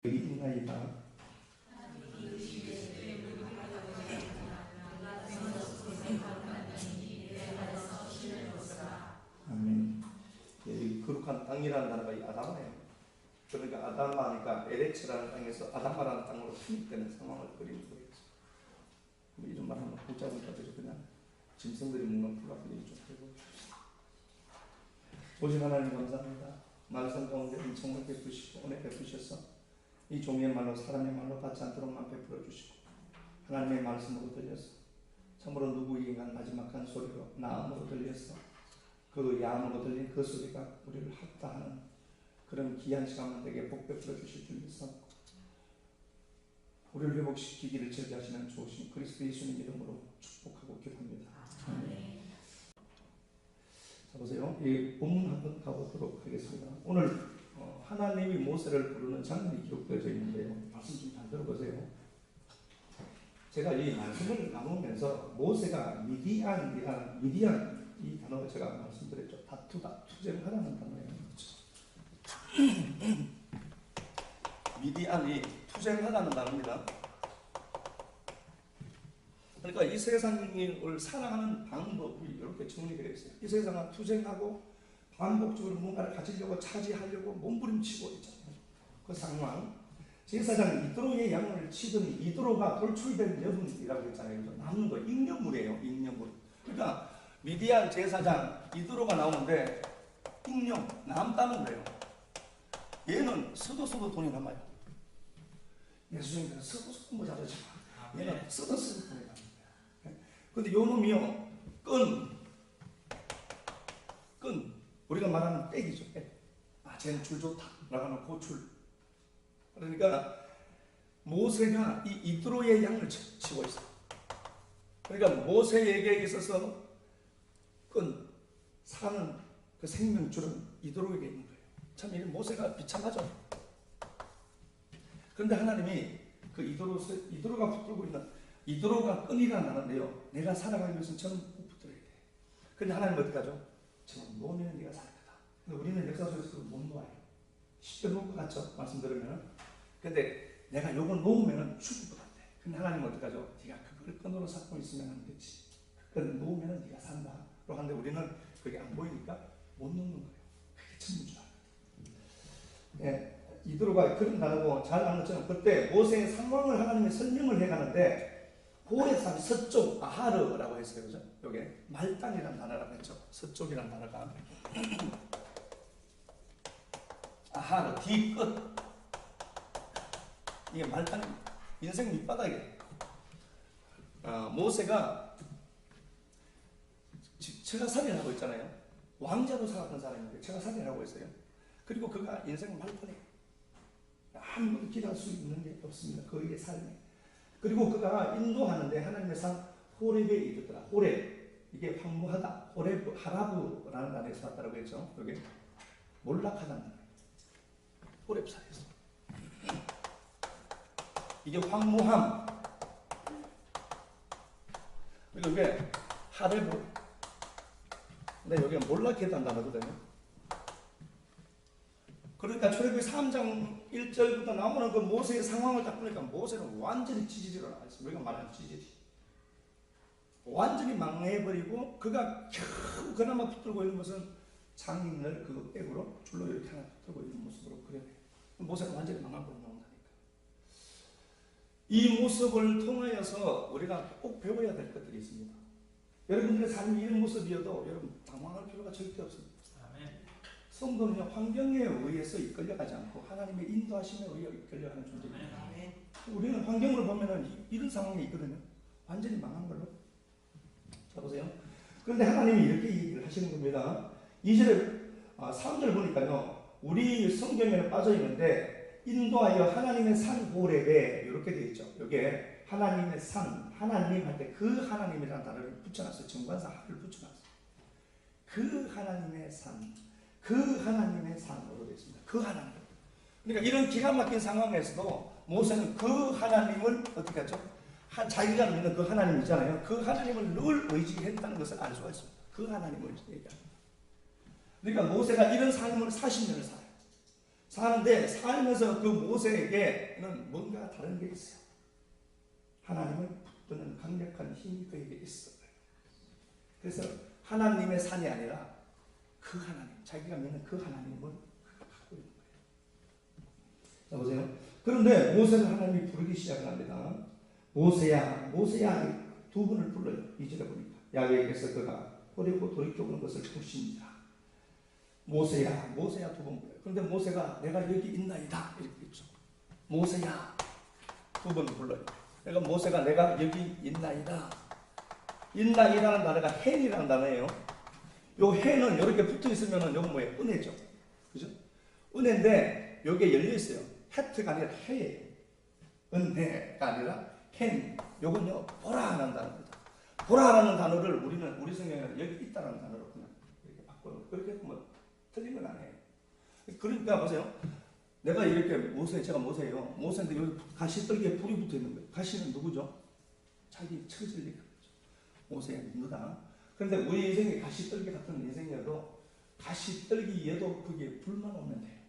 있나이다. 아멘. 이 거룩한 땅이라는 단어가 이 아담아예요. 그러니까 아담아니까 에레츠라는 땅에서 아담아라는 땅으로 편입되는 상황을 그리는 거예요. 이런 말 하면 복잡하니까 그냥 짐승들이 먹는 풀 같은 게 좀 되고. 오직 하나님 감사합니다. 말씀 가운데 은총을 베푸시고 은혜 베푸셔서 이 종의 말로 사람의 말로 받지 않도록만 베풀어 주시고 하나님의 말씀으로 들려서 참으로 누구의 인간 마지막한 소리로 나음으로 들려서 그 야음으로 들린 그 소리가 우리를 합다하는 그런 귀한 시간만 되게 복 베풀어 주실 줄 믿습니다. 우리를 회복시키기를 즐겨하시는 좋으신 그리스도 예수님 이름으로 축복하고 기도합니다. 아멘. 자 보세요. 이 본문 한번 가보도록 하겠습니다. 오늘 하나님이 모세를 부르는 장면이 기록되어 있는데요. 말씀 좀 잘 들어보세요. 제가 이 말씀을 나누면서 모세가 미디안 이 단어 제가 말씀드렸죠. 다투다, 투쟁하라는 단어예요. 그렇죠? 미디안이 투쟁하라는 단어입니다. 그러니까 이 세상을 살아가는 방법이 이렇게 정리되어 있어요. 이 세상은 투쟁하고 반복적으로 뭔가를 가지려고 차지하려고 몸부림치고 있잖아요. 그 상황. 제사장 이드로의 양을 치더니 이드로가 돌출된 여분이라고 했잖아요. 남는 거 잉여물이에요. 잉여물. 그러니까 미디안 제사장 이드로가 나오는데 잉여 남다는 거예요. 얘는 서도 돈이 남아요. 예수님께서 서도 모자라지 마. 얘는 서도 돈이 남아요. 근데 요 놈이요 끈 우리가 말하는 빽이죠. 쟤는 줄 좋다 라고 하는 고출. 그러니까 모세가 이 이드로의 양을 치고 있어. 그러니까 모세에게 있어서 사는 그 생명줄은 이드로에게 있는 거예요. 참 이 모세가 비참하죠. 그런데 하나님이 그 이드로가 붙들고 있는 이드로가 끈이라 나는데요. 내가 살아가기 위해서는 저는 꼭 붙들어야 돼. 근데 하나님 어떻게 하죠? 저는 놓으면 네가 살 거다. 근데 우리는 역사 속에서 못 놓아요. 쉽게 놓을 것 같죠? 말씀 들으면. 근데 내가 요걸 놓으면 죽을 것 같아. 근데 하나님 어떻게 하죠? 네가 그걸 끈으로 잡고 있으면 안 되지. 그걸 놓으면 네가 산다. 로 하는데 우리는 그게 안 보이니까 못 놓는 거예요. 그게 천문주다. 예. 이드로가 그런 단어고 잘 아는 것처럼 그때 모세의 상황을 하나님이 설명을 해가는데 고레산 서쪽 아하르라고 했어요. 그죠? 요게 말단이라는 단어라고 했죠. 서쪽이라는 단어가 아하르 뒤끝 이게 말단 인생 밑바닥이에요. 모세가 처가살이를 하고 있잖아요. 왕자로 살았던 사람인데 처가살이를 하고 있어요. 그리고 그가 인생 말판이에요. 아무것도 기대할 수 있는 게 없습니다. 그의 삶에. 그리고 그가 인도하는데 하나님의 산 호렙에 있었더라. 호렙. 이게 황무하다. 호렙, 하라브라는 단어에서 왔다고 했죠. 여기 몰락하다는 거예요. 호렙산에서. 이게 황무함. 그리고 이게 하레브. 근데 여기가 몰락했다는 단어거든요. 그러니까 출애굽기 3장 1절부터 나오는 그 모세의 상황을 딱 보니까 모세는 완전히 찌질이 나왔어요. 우리가 말하는 찌질이. 완전히 망해버리고 그가 겨우 그나마 붙들고 있는 것은 장인을 그 백으로 줄로 이렇게 하나 붙들고 있는 모습으로 그려요. 모세는 완전히 망한 걸로 나온다니까. 이 모습을 통하여서 우리가 꼭 배워야 될 것들이 있습니다. 여러분들의 삶이 이런 모습이어도 여러분 당황할 필요가 절대 없습니다. 성도는 환경에 의해서 이끌려가지 않고 하나님의 인도하심에 의해 이끌려가는 존재입니다. 우리는 환경을 보면 이런 상황이 있거든요. 완전히 망한 걸로. 자 보세요. 그런데 하나님이 이렇게 얘기를 하시는 겁니다. 2절에 3절 보니까요. 우리 성경에는 빠져 있는데 인도하여 하나님의 산 호렙에 이렇게 되어 있죠. 여기에 하나님의 산, 하나님 할 때 그 하나님이라는 단어를 붙여놨어요. 정관사 하를 붙여놨어요. 그 하나님의 산. 그 하나님의 산으로 되어 있습니다. 그 하나님. 그러니까 이런 기가 막힌 상황에서도 모세는 그 하나님을 어떻게 하죠? 자기가 믿는 그 하나님 있잖아요. 그 하나님을 늘 의지했다는 것을 알 수가 있습니다. 그 하나님을 얘기합니다. 그러니까 모세가 이런 삶을 40년을 살아요. 사는데 살면서 그 모세에게는 뭔가 다른 게 있어요. 하나님을 붙드는 강력한 힘이 그에게 있어요. 그래서 하나님의 산이 아니라 그 하나님, 자기가 믿는 그 하나님을 갖고 있는 거예요. 자, 보세요. 그런데 모세는 하나님이 부르기 시작을 합니다. 모세야, 모세야, 두 번을 불러요. 2절에 보니까 야훼께서 그가 보려고 돌이켜보는 것을 보십니다. 모세야, 모세야 두 번 불러요. 그런데 모세가 내가 여기 있나이다 이렇게 했죠. 모세야 두 번 불러요. 그러니까 모세가 내가 여기 있나이다. 있나이라는 단어가 헨이라는 단어예요. 요 헨은 이렇게 붙어 있으면은 요건 뭐예요? 은혜죠. 그죠? 은혜인데 요게 열려 있어요. 해트가 아니라 해예요. 은혜가 아니라 헨. 요건요 보라라는 단어입니다. 보라라는 단어를 우리는 우리 성경에는 여기 있다는 단어로 그냥 이렇게 바꿔요. 그렇게 뭐 틀린 건 아니에요. 그러니까 보세요. 내가 이렇게 제가 모세예요. 모세인데 여기 가시떨기에 불이 붙어 있는 거예요. 가시는 누구죠? 자기 처질리가 그렇죠. 모세야 너다. 그런데 우리 인생이 가시떨기 같은 인생이어도 가시떨기에도 그게 불만 오면 돼요.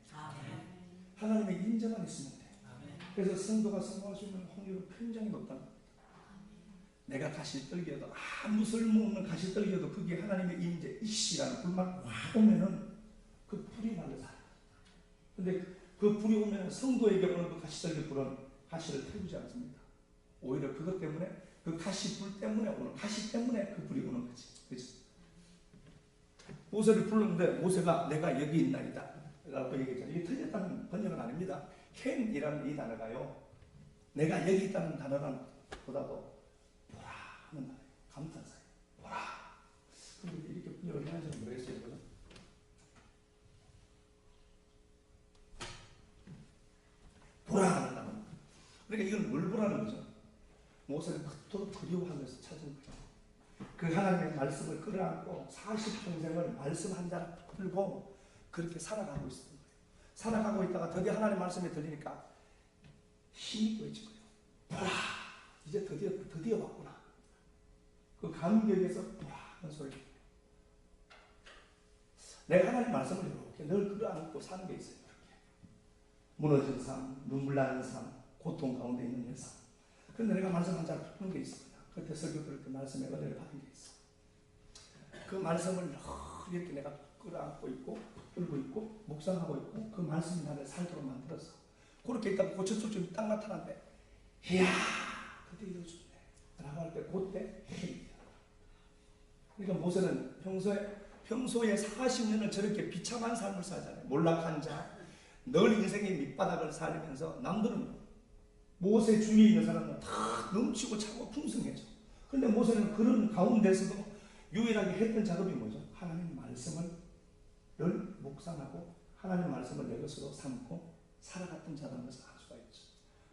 하나님의 인정만 있으면 돼요. 그래서 성도가 성공할 수 있는 확률은 굉장히 높다는 겁니다. 내가 가시떨기여도 아무 쓸모없는 가시떨기여도 그게 하나님의 인재, 이씨라는 불만 확 오면은 그 불이 나는 사람. 근데 그 불이 오면 성도에게 오는 그 가시떨기 불은 가시를 태우지 않습니다. 오히려 그것 때문에 그 가시불 때문에 오는 가시 때문에 그 불이 오는 거지. 그렇죠? 모세를 불렀는데 모세가 내가 여기 있나이다 라고 얘기했잖아요. 이게 틀렸다는 번역은 아닙니다. 켄이라는 이 단어가요. 내가 여기 있다는 단어는 보다도 보라 하는 단어예요. 감탄사예요. 보라. 근데 이렇게 번역을 하는지는 모르겠어요. 그죠? 보라 하는 단어. 그러니까 이건 뭘 보라는 거죠? 모세는 그토록 그리워하면서 찾은 거예요. 그 하나님의 말씀을 끌어안고 40평생을 말씀 한 잔 풀고 그렇게 살아가고 있었던 거예요. 살아가고 있다가 드디어 하나님 말씀이 들리니까 힘이 보이지 거예요. 보라! 이제 드디어 왔구나. 그 감격에서 보라 하는 소리. 내가 하나님 말씀을 이렇게 늘 끌어안고 사는 게 있어요. 이렇게. 무너진 삶, 눈물 나는 삶, 고통 가운데 있는 삶. 그런데 내가 말씀 한 잔 푸는 게 있습니다. 그때 설교 들을 때 말씀에 은혜를 받은 게 있어. 그 말씀을 이렇게 내가 끌어안고 있고 붙들고 있고 묵상하고 있고 그 말씀이 나를 살도록 만들어서 그렇게 있다가 고쳐줄 좀 딱 나타났는데 이야 그때 이루어졌네 라고 할 때 그때 그러니까 모세는 평소에 40년을 저렇게 비참한 삶을 살잖아요. 몰락한 자 늘 인생의 밑바닥을 살면서 남들은 모세 주위에 있는 사람은 다 넘치고 차고 풍성해져. 그런데 모세는 그런 가운데서도 유일하게 했던 작업이 뭐죠? 하나님 말씀을 늘 묵상하고 하나님 말씀을 내 것으로 삼고 살아갔던 자라는 것을 알 수가 있죠.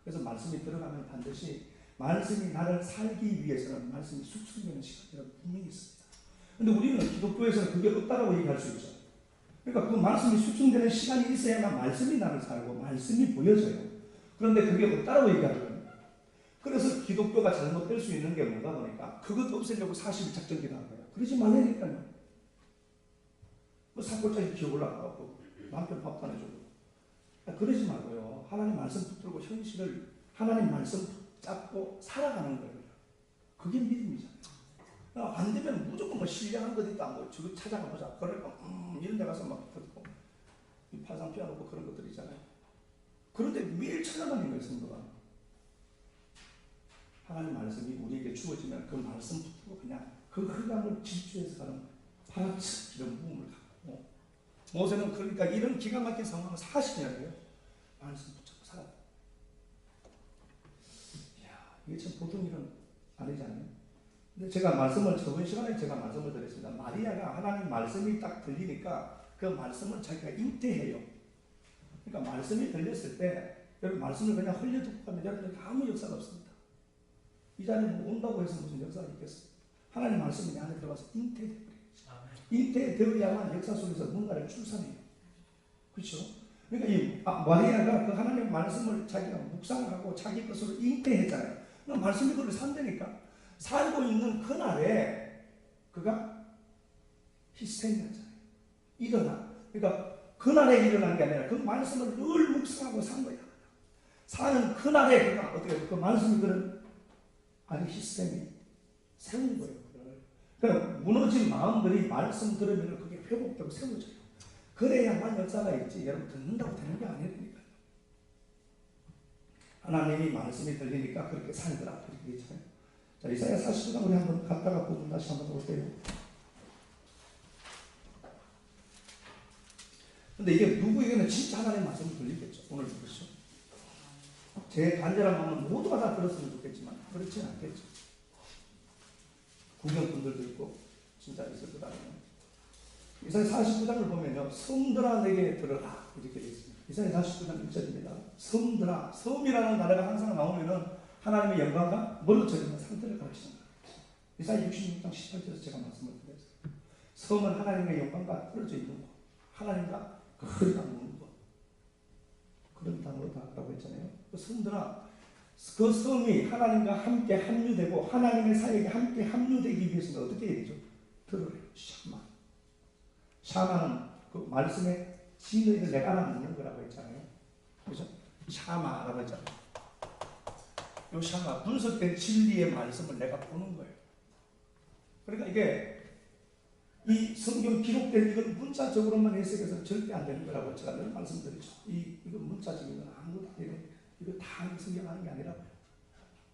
그래서 말씀이 들어가면 반드시 말씀이 나를 살기 위해서는 말씀이 숙성되는 시간이 분명히 있습니다. 그런데 우리는 기독교에서는 그게 없다라고 얘기할 수 있죠. 그러니까 그 말씀이 숙성되는 시간이 있어야만 말씀이 나를 살고 말씀이 보여져요. 그런데 그게 없다라고 얘기하는 거예요. 그래서 기독교가 잘못될 수 있는 게 뭔가 보니까 그것도 없애려고 40일 작전 기도한 거예요. 그러지 말라니까요. 뭐 산골짜기 기어 올라가고 남편 밥도 안 해주고 그러지 말고요. 하나님 말씀 붙들고 현실을 하나님 말씀 붙잡고 살아가는 거예요. 그게 믿음이잖아요. 안 되면 무조건 뭐 신뢰하는 것 있다 뭐 저거 찾아가 보자. 그러니까 이런 데 가서 막 듣고 파상 피워놓고 그런 것들 있잖아요. 그런데 매일 찾아다니는 거예요. 성도가. 하나님 말씀이 우리에게 주어지면 그 말씀 붙들고 그냥 그 흐름을 질주해서 가는 파랗지 이런 부음을 갖고 모세는 그러니까 이런 기가 막힌 상황을 40년이에요. 말씀 붙잡고 살았다. 이야, 이게 참 보통 일은 아니잖아요. 근데 제가 저번 시간에 제가 말씀을 드렸습니다. 마리아가 하나님 말씀이 딱 들리니까 그 말씀을 자기가 잉태해요. 그러니까 말씀이 들렸을 때 여러분 말씀을 그냥 흘려듣고 가면 여러분에게 아무 역사가 없습니다. 이 자리에 온다고 해서 무슨 역사가 있겠어요? 하나님 말씀이 내 안에 들어가서 잉태되어버려요. 잉태되어야만 역사 속에서 뭔가를 출산해요. 그렇죠? 그러니까 이 마리아가 그 하나님 말씀을 자기가 묵상하고 자기 것으로 잉태했잖아요. 그럼 말씀이 그를 산다니까. 살고 있는 그날에 그가 희생했잖아요. 일어나. 그러니까 그날에 일어난 게 아니라 그 말씀을 늘 묵상하고 산 거야. 사는 그날에 그가 어떻게 그 말씀이 그런 아니 시스템이 세운 거예요. 그러니까 무너진 마음들이 말씀 들으면 그게 회복되고 세워져요. 그래야만 역사가 있지. 여러분 듣는다고 되는 게 아니니까요. 하나님이 말씀이 들리니까 그렇게 살더라. 그렇게 있잖아요. 자, 이사야 49장 우리 한번 갔다가 부분 다시 한번 볼게요. 근데 이게 누구에게는 진짜 하나님의 말씀을 들리겠죠. 오늘 보시죠. 제 간절한 마음은 모두가 다 들었으면 좋겠지만 그렇진 않겠죠. 구경꾼들도 있고 진짜 있을 것 같아요. 이사야 49장을 보면요. 섬들아 내게 들어라 이렇게 되어 있습니다. 이사야 49장 1절입니다. 섬들아, 섬이라는 단어가 항상 나오면은 하나님의 영광과 멀어져 있는 상태를 가르치는 거예요. 이사야 66장 18절에서 제가 말씀을 드렸어요. 섬은 하나님의 영광과 떨어져 있는 것, 하나님과 거리가 먼 것, 그런 단어라고 했잖아요. 그 섬들아, 그 섬이 하나님과 함께 합류되고 하나님의 사역에 함께 합류되기 위해서는 어떻게 해야 되죠? 들으래요. 샤마. 샤마는 그 말씀에 진리를 내가 알아듣는 거라고 했잖아요. 그죠? 샤마라고 했잖아요. 요 샤마, 분석된 진리의 말씀을 내가 보는 거예요. 그러니까 이게 이 성경 기록된 이건 문자적으로만 해석해서 절대 안 되는 거라고 제가 늘 말씀드리죠. 이건 문자적인 건 아무것도 아니에요. 이거 다 성경 하는 게 아니라고요.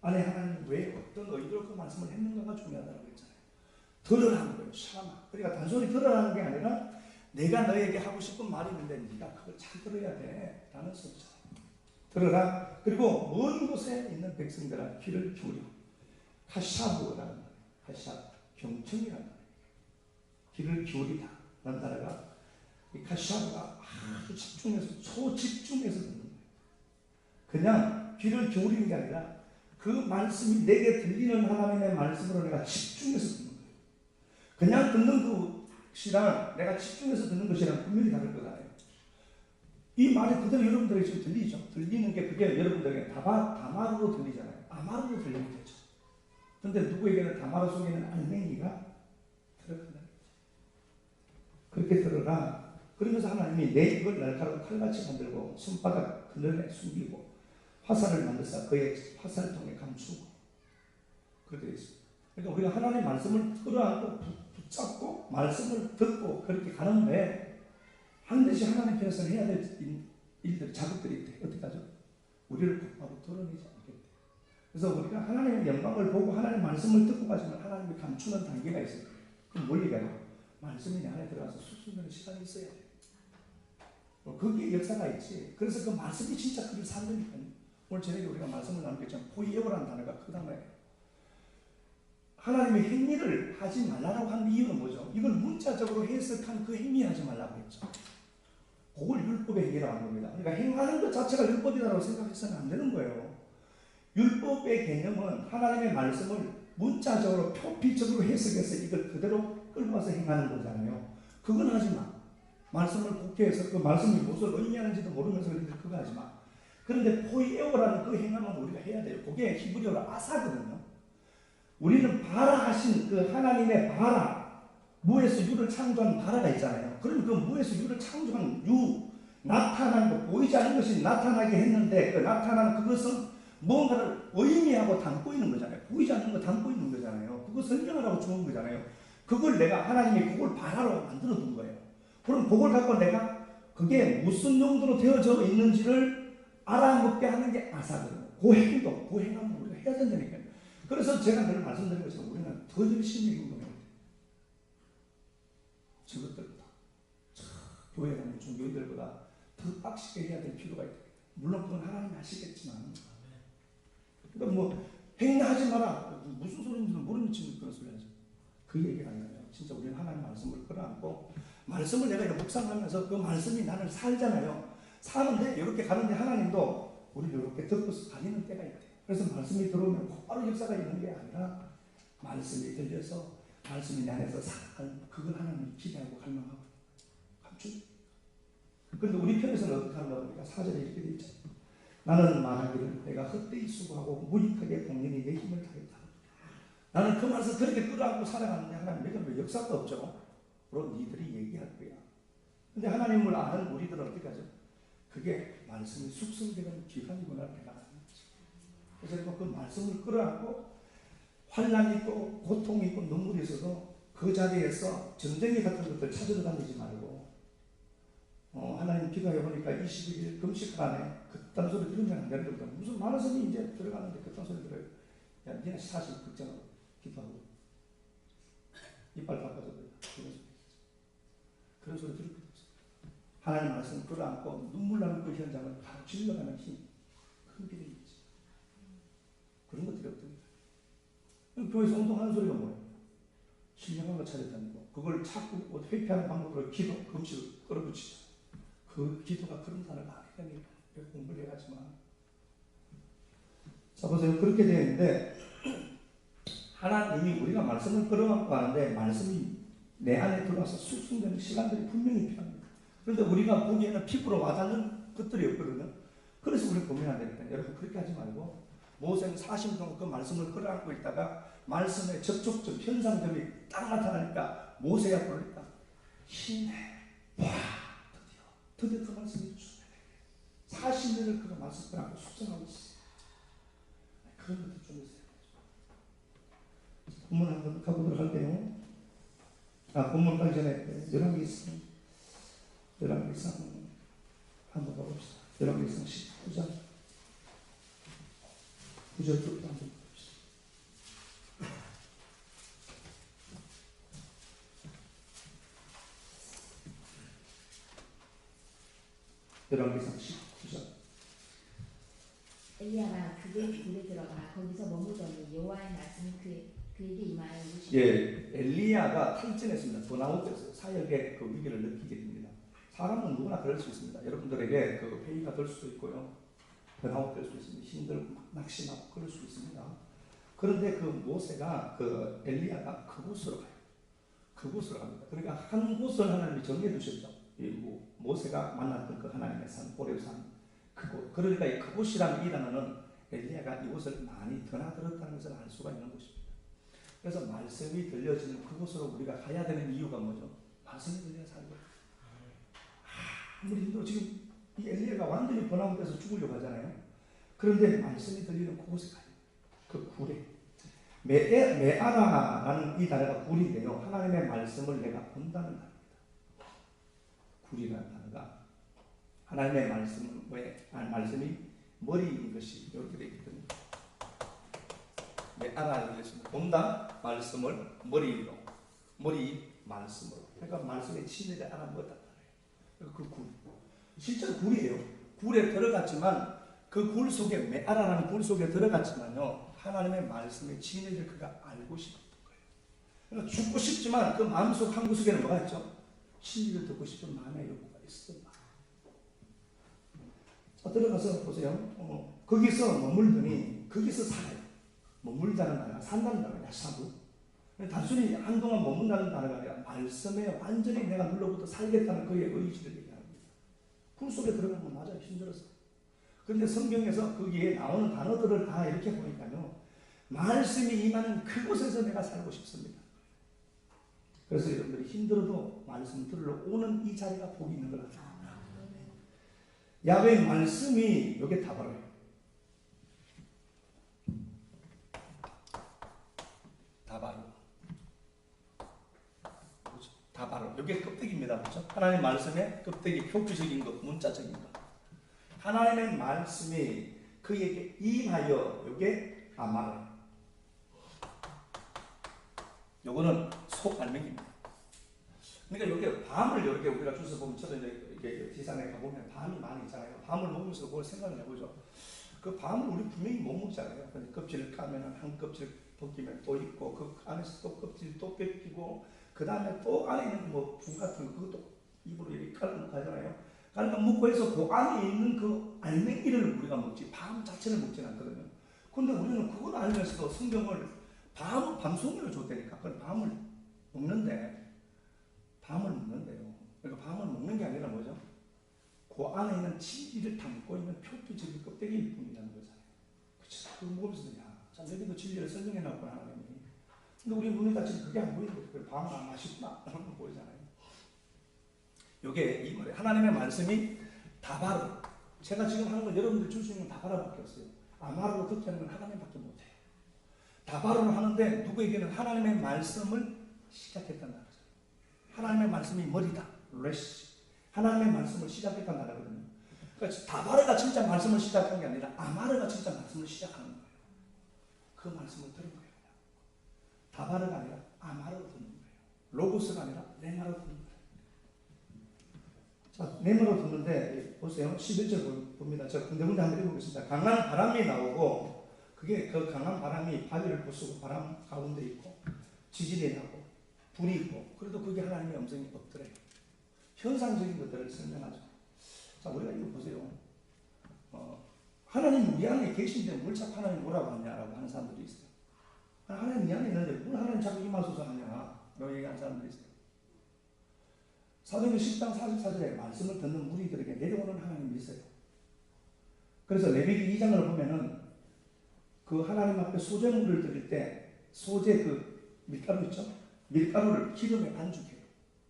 안에 하나님 왜 어떤 의도로 그 말씀을 했는가가 중요하다고 했잖아요. 들으라는 거예요. 샤마. 그러니까 단순히 들으라는 게 아니라 내가 너에게 하고 싶은 말이 있는데 네가 그걸 잘 들어야 돼 라는 소리잖아요. 들으라. 그리고 먼 곳에 있는 백성들아 귀를 기울여. 하샤브라는 말이에요. 하샤브. 경청이라는 말이에요. 귀를 기울이다 라는 단어가 이 하샤브가 아주 집중해서 초집중해서 듣는 거예요. 그냥 귀를 기울이는 게 아니라 그 말씀이 내게 들리는 하나님의 말씀으로 내가 집중해서 듣는 거예요. 그냥 듣는 것이랑 내가 집중해서 듣는 것이랑 분명히 다를 거잖아요. 이 말이 그대로 여러분들에게 지금 들리죠. 들리는 게 그게 여러분들에게 다마르로 들리잖아요. 아마르로 들리면 되죠. 그런데 누구에게는 다마르 속에는 알맹이가 들어간다. 그렇게 들어라. 그러면서 하나님이 내 입을 날카로운 칼같이 만들고 손바닥 그늘에 숨기고 화살을 만들사 그의 화살통에 감추고 그렇게 되어 있습니다. 그러니까 우리가 하나님의 말씀을 끌어안고 붙잡고 말씀을 듣고 그렇게 가는데 반드시 하나님 편에서는 해야 될 일들, 작업들이 있대. 어떻게 하죠? 우리를 곧바로 드러내지 않겠대. 그래서 우리가 하나님의 영광을 보고 하나님의 말씀을 듣고 가지만 하나님이 감추는 단계가 있어요. 그럼 뭘 얘기하죠? 말씀이 내 안에 들어가서 수수는 시간이 있어야 돼요. 거기에 역사가 있지. 그래서 그 말씀이 진짜 그를 산다니까요. 오늘 저녁에 우리가 말씀을 나누겠지만 포이에오라는 단어가 그 단어예요. 하나님의 행위를 하지 말라고 하는 이유는 뭐죠? 이걸 문자적으로 해석한 그 행위 하지 말라고 했죠. 그걸 율법의 행위라고 하는 겁니다. 그러니까 행하는 것 자체가 율법이라고 생각해서는 안 되는 거예요. 율법의 개념은 하나님의 말씀을 문자적으로 표피적으로 해석해서 이걸 그대로 끌고 와서 행하는 거잖아요. 그건 하지 마. 말씀을 국회에서 그 말씀이 무엇을 의미하는지도 모르면서 그거 하지 마. 그런데 포이에오라는 그 행함은 우리가 해야 돼요. 그게 히브리어로 아사거든요. 우리는 바라 하신 그 하나님의 바라, 무에서 유를 창조한 바라가 있잖아요. 그럼 그 무에서 유를 창조한 유, 나타난 것, 보이지 않는 것이 나타나게 했는데 그 나타난 그것은 뭔가를 의미하고 담고 있는 거잖아요. 보이지 않는 거 담고 있는 거잖아요. 그거 설명하라고 주는 거잖아요. 그걸 내가 하나님이 그걸 바라로 만들어 둔 거예요. 그럼 그걸 갖고 내가 그게 무슨 용도로 되어져 있는지를 알아먹게 하는 게 아사거든요. 그 행동, 그 행함을 우리가 해야 된다니까요. 그래서 제가 늘 말씀드린 것처럼 우리는 더 열심히 행동해야 돼요. 저것들보다, 교회 다니는 종교인들보다 더 빡시게 해야 될 필요가 있다. 물론 그건 하나님이 하시겠지만, 그러니까 뭐 행하지 마라. 무슨 소리인지는 모르는 친구 그런 소리 하죠. 그 얘기가 아니라요. 진짜 우리는 하나님 말씀을 끌어안고 말씀을 내가 이렇게 묵상하면서 그 말씀이 나를 살잖아요. 사는데 이렇게 가는데 하나님도 우리를 이렇게 듣고서 가리는 때가 있대요. 그래서 말씀이 들어오면 곧바로 역사가 있는 게 아니라 말씀이 들려서 말씀이 내 안에서 그걸 하나님이 기대하고 갈망하고 감추죠. 그런데 우리 편에서는 어떻게 하는가 보니까 4절에 이렇게 되어 있죠. 나는 말하기를 내가 헛되이 수고하고 무익하게 공연히 내 힘을 다했다. 나는 그 말씀 그렇게 끌어안고 살아가는데 하나님 내가 왜 역사가 없죠? 물론 니들이 얘기할 거야. 근데 하나님을 아는 우리들은 어떻게 하죠? 그게 말씀이 숙성되는 기간이구나 생각하는 거죠. 그래서 그 말씀을 끌어안고 환난이 있고 고통이 있고 눈물이 있어도 그 자리에서 전쟁이 같은 것들 찾으러 다니지 말고 하나님 기도해 보니까 21일 금식하라네. 그딴 소리 들으면 안 되는 거거든. 무슨 많은 사람이 이제 들어가는데 그딴 소리 들어요. 야, 니네 사실 걱정하고 기도하고 이빨 닦아서 그런 소리 들을 것도 없어요. 하나님 말씀 끌어안고 눈물 나는 그 현장을 바로 질러가는 힘, 큰 길이 있지. 그런 것들이 없더니 교회에서 운동하는 소리가 뭐예요? 신령한 거 찾아다니고 그걸 자꾸 회피하는 방법으로 기도, 금식을 끌어붙이죠. 그 기도가 그런 단어가 아니라니 공부를 해가지만 자 보세요. 그렇게 되어 있는데 하나님이 우리가 말씀을 끌어안고 하는데 말씀이 내 안에 들어와서 숙성되는 시간들이 분명히 필요합니다. 그런데 우리가 보기에는 피부로 와닿는 것들이 없거든요. 그래서 우리 고민해야 되니까 여러분 그렇게 하지 말고 모세는 40년 동안 그 말씀을 끌어안고 있다가 말씀의 접촉점, 현상점이 딱 나타나니까 모세가 부르니까 힘내. 와 드디어 그 말씀이 주시네. 40년을 그가 말씀 끌어안고 숙성하고 있어요. 그런 것도 좀 있어요. 본문 한번 가보도록 할게요. 본문 가기 전에 열왕기상 한번 가봅시다. 열왕기상 19장 9절부터 한번 가봅시다. 열왕기상 19장. 엘리야가 그의 굴에 들어가 거기서 머무더니 여호와의 말씀이 그에게 임하여 이르시되 예, 엘리야가 탈진했습니다. 번아웃돼서 사역의 그 위기를 느끼게 됩니다. 사람은 누구나 그럴 수 있습니다. 여러분들에게 그 회의가 될 수도 있고요. 번아웃 될 수 있습니다. 힘들고 낙심하고 그럴 수 있습니다. 그런데 그 모세가 그 엘리야가 그곳으로 가요. 그곳으로 갑니다. 그러니까 한 곳을 하나님이 정해 두셨죠. 모세가 만났던 그 하나님의 산, 호렙산 그곳. 그러니까 이 그곳이라는 이 단어는 엘리야가 이곳을 많이 드나들었다는 것을 알 수가 있는 곳입니다. 그래서 말씀이 들려지는 그곳으로 우리가 가야 되는 이유가 뭐죠? 말씀이 들려야 살고. 아무리 힘들어 지금 이 엘리야가 완전히 번아웃돼서 죽으려고 하잖아요. 그런데 말씀이 들리는 그곳에 가요. 그 굴에. 메아라라는 이 단어가 굴인데요. 하나님의 말씀을 내가 본다는 단어입니다. 굴이라는 단어가 하나님의 말씀이 머리인 것이 이렇게 되어 있거든요. 메아라는 것은 본다 말씀을 머리로 머리 말씀으로. 그러니까 말씀의 진리를 알아먹었단 말이에요. 그 굴. 실제로 굴이에요. 굴에 들어갔지만 그 굴 속에 메아라라는 굴 속에 들어갔지만요. 하나님의 말씀의 진리를 그가 알고 싶었던 거예요. 그러니까 죽고 싶지만 그 마음속 한 구석에는 뭐가 있죠? 진리를 듣고 싶은 마음의 욕구가 있었던 거예요. 들어가서 보세요. 거기서 머물더니 거기서 살아요. 머물다는 단어가 산다는 단어가 사부. 단순히 한동안 머문다는 단어가 아니라 말씀에 완전히 내가 눌러붙어 살겠다는 그의 의지를 얘기합니다. 굴 속에 들어가는 건 맞아요. 힘들어서. 그런데 성경에서 거기에 나오는 단어들을 다 이렇게 보니까요. 말씀이 임하는 그곳에서 내가 살고 싶습니다. 그래서 여러분들이 힘들어도 말씀 들으러 오는 이 자리가 복이 있는 것 같아요. 야훼의 말씀이 여기에 다발어요. 다바로. 여기에 껍데기입니다. 그렇죠? 하나님의 말씀의 껍데기, 표피적인 것, 문자적인 것. 하나님의 말씀이 그에게 임하여 이게 아마르. 요거는 속알맹입니다. 그러니까 여기 밤을 이렇게 우리가 주워 보면 저도 이제 지상에 가보면 밤이 많이 있잖아요. 밤을 먹으면서 그걸 생각을 해보죠. 그 밤을 우리 분명히 못 먹잖아요. 근데 껍질을 까면 한 껍질 벗기면 또 있고 그 안에서 또 껍질 또 벗기고 그 다음에 또 안에 있는 분 같은 거 그것도 입으로 이렇게 깔고 가잖아요. 그러니까 먹고 해서 그 안에 있는 그 알맹이를 우리가 먹지 밤 자체를 먹지는 않거든요. 근데 우리는 그걸 알면서도 성경을 밤송이로 줬다니까. 그걸 밤을 먹는데요. 그러니까 밤을 먹는 게 아니라 뭐죠? 그 안에 있는 진리를 담고 있는 표피적인 껍데기일 뿐이라는 거잖아요. 그렇죠? 그거 먹으면서 참 여기도 진리를 설명해 놨구나 하나님이. 근데 우리 눈에 다치는 그게 안 보이는 거예요. 밤은 안 맛있구나 하는 거 보이잖아요. 요게 이 말이에요. 하나님의 말씀이 다바르. 제가 지금 하는 건 여러분들 줄 수 있는 다바르밖에 없어요. 아마르로 듣게 하는 건 하나님밖에 못해요. 다바르로 하는데 누구에게는 하나님의 말씀을 시작했단 말이죠. 하나님의 말씀이 머리다. 레시. 하나님의 말씀을 시작했단 말이거든요. 그러니까 다바르가 진짜 말씀을 시작한 게 아니라 아마르가 진짜 말씀을 시작하는 거예요. 그 말씀을 들은 거예요. 다바르가 아니라 아마르로 듣는 거예요. 로고스가 아니라 레마로 듣는 거예요. 자, 레마로 듣는데 보세요. 11절 봅니다. 제가 군데군데 한번 읽어보겠습니다. 강한 바람이 나오고 그게 그 강한 바람이 바위를 부수고 바람 가운데 있고 지진이 나고 불이 있고 그래도 그게 하나님의 음성이 없더래요. 현상적인 것들을 설명하죠. 자, 우리가 이거 보세요. 하나님 우리 안에 계신데 뭘 자꾸 하나님 뭐라고 하냐라고 하는 사람들이 있어요. 하나님 이 안에 있는데 뭘 하나님 자꾸 임하소서 하냐 라고 얘기하는 사람들이 있어요. 사도행전 10장 44절에 말씀을 듣는 무리들에게 내려오는 하나님이 있어요. 그래서 레위기 2장을 보면은 그 하나님 앞에 소제물을 드릴 때 소제 그 밀가루 있죠? 밀가루를 기름에 반죽해요.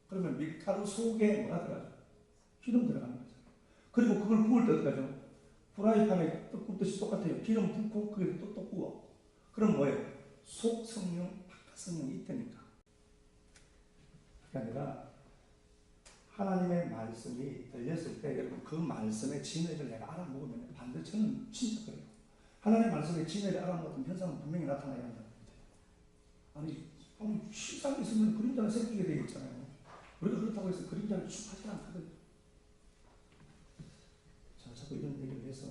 그러면 밀가루 속에 뭐가 들어가죠? 기름 들어가는 거죠. 그리고 그걸 구울 때 어떡하죠? 프라이팬에 떡 굽듯이 똑같아요. 기름 붓고 그게 또 구워. 그럼 뭐예요? 속 성령, 바깥 성령이 있다니까. 그게 아니라 하나님의 말씀이 들렸을 때 여러분 그 말씀의 진리를 내가 알아먹으면 반드시 저는 진짜 그래요. 하나님의 말씀의 진리를 알아먹었던 현상은 분명히 나타나야 한다는 거예요. 아니 실상이 있으면 그림자가 생기게 되어 있잖아요. 우리가 그렇다고 해서 그림자를 쭉 하지 않거든요. 자, 자꾸 이런 얘기를 해서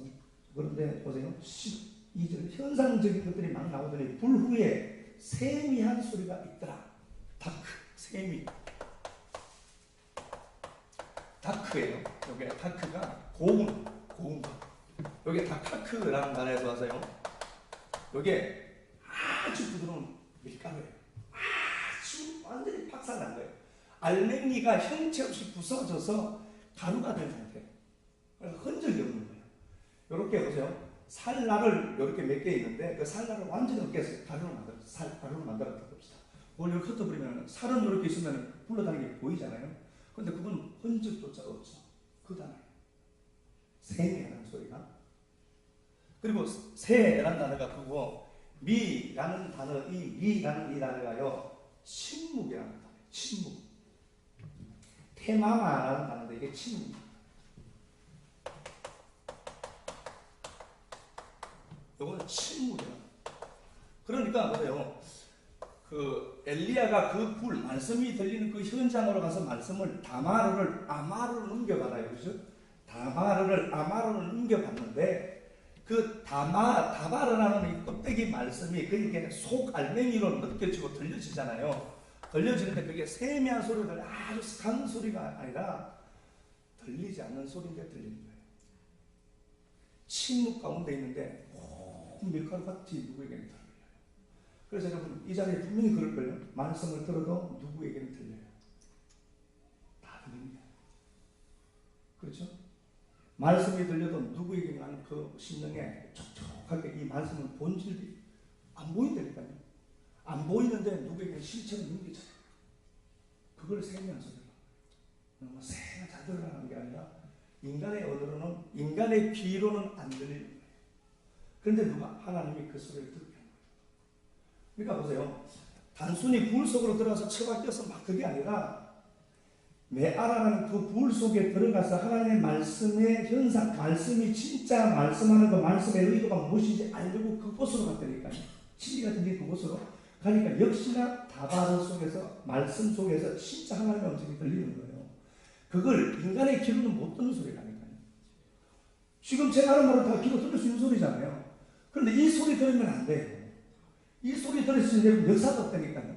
그런데 보세요. 12절 현상적인 것들이 막 나오더니 불 후에 세미한 소리가 있더라. 다크, 세미. 다크예요. 여기 다크가 고운. 여기 다크라는 단어에서 와서요. 여기 아주 부드러운 밀가루예요. 아주 완전히 박살난 거예요. 알맹이가 형체 없이 부서져서 가루가 된 상태예요. 흔적이 없는 거예요. 이렇게 보세요. 살날을 이렇게 몇 개 있는데 그 살날을 완전히 없겠어요. 가루로 만들었다 봅시다. 그걸 이렇게 흩어버리면 살은 이렇게 있으면 굴러다니는 게 보이잖아요. 근데 그건 흔적조차 없죠. 그 단어예요. 세미라는 소리가. 그리고 세라는 단어가 그거 미라는 단어, 미라는 이 단어가요. 침묵이라는 단어예요. 침묵. 테마마라는 단어인데 이게 침묵. 이거는 침묵이야. 그러니까 보세요. 그 엘리야가 그 불 말씀이 들리는 그 현장으로 가서 말씀을 다마르를 아마르로 넘겨받아요. 그렇죠? 다마르를 아마르로 넘겨봤는데 그 다바르라는 이 껍데기 말씀이 그게 속 알맹이로 느껴지고 들려지잖아요. 들려지는데 그게 세미한 소리가 아주 큰 소리가 아니라 들리지 않는 소리인데 들리는 거예요. 침묵 가운데 있는데 밀가루 같이 누구에게는 들려요. 그래서 여러분 이 자리에 분명히 그럴걸요. 말씀을 들어도 누구에게는 들려요. 다 들립니다. 그렇죠? 말씀이 들려도 누구에게는 그 심령에 촉촉하게 이 말씀을 본질이 안 보인다니까요. 안 보이는데 누구에게는 실체를 넘기잖아요. 그걸 세미한 소리로. 세미한 잘 들으라는 게 아니라 인간의 언어로는 인간의 귀로는 안 들리는 거예요. 그런데 누가 하나님이 그 소리를 듣게 하는 거예요. 그러니까 보세요. 단순히 불 속으로 들어가서 처박혀서 막 그게 아니라 메아라는 그 불 속에 들어가서 하나님의 말씀의 현상, 말씀이 진짜 말씀하는 그 말씀의 의도가 무엇인지 알려고 그곳으로 갔다니까요. 진리가 들린 그곳으로 가니까 역시나 다바르 속에서 말씀 속에서 진짜 하나님의 음성이 들리는 거예요. 그걸 인간의 귀로는 못 듣는 소리라니까요. 지금 제가 하는 말은 다 귀로 들을 수 있는 소리잖아요. 그런데 이 소리 들으면 안 돼요. 이 소리 들을 수 있는 역사가 없다니까요.